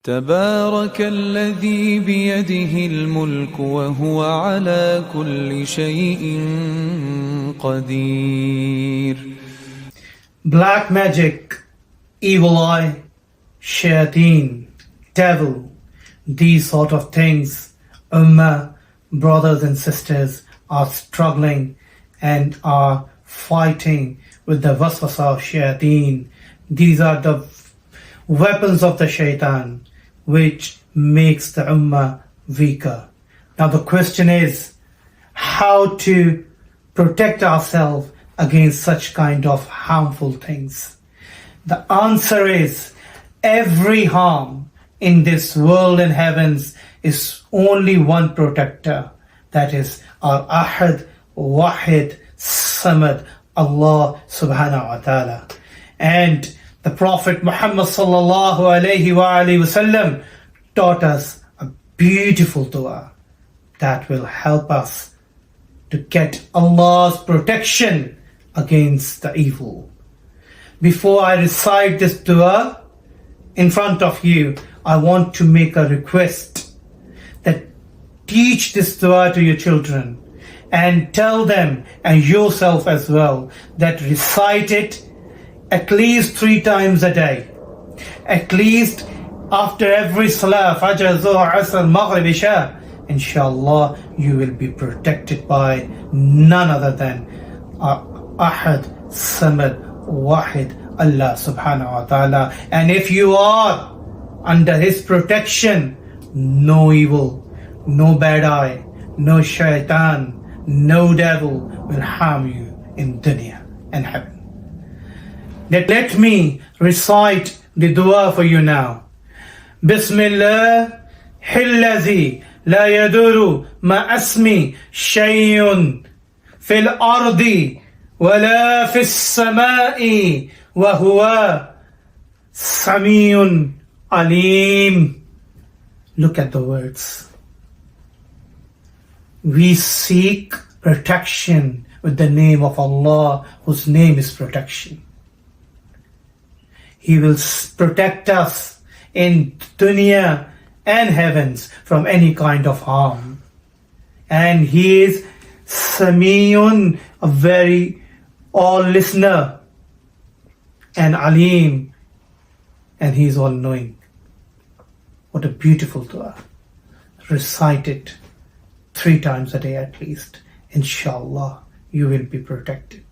تبارك الذي بيده الملك وهو على كل شيء قدير. Black magic, evil eye, shayateen, devil, these sort of things, ummah, brothers and sisters are struggling and are fighting with the waswasa of shayateen. These are the weapons of the shaitan which makes the ummah weaker. Now the question is how to protect ourselves against such kind of harmful things. The answer is every harm in this world and heavens is only one protector, that is our Ahad, Wahid, Samad, Allah subhanahu wa ta'ala. And the Prophet Muhammad sallallahu alayhi wa sallam taught us a beautiful dua that will help us to get Allah's protection against the evil. Before I recite this dua in front of you, I want to make a request that teach this dua to your children and tell them and yourself as well that recite it at least 3 times a day. At least after every salah, Fajr, Zuhr, Asr, Maghrib, Isha, inshallah you will be protected by none other than Ahad, Samad, Wahid, Allah subhanahu wa ta'ala. And if you are under His protection, no evil, no bad eye, no shaitan, no devil will harm you in dunya and heaven. Let me recite the dua for you now. Bismillah, Hillazi la yaduru ma asmi shayun fil ardi wala fis samai wa huwa samiyun alim. Look at the words. We seek protection with the name of Allah, whose name is protection. He will protect us in dunya and heavens from any kind of harm. And He is Samiyun, a very all-listener, and Alim, and He is all-knowing. What a beautiful dua. Recite it 3 times a day at least. Inshallah, you will be protected.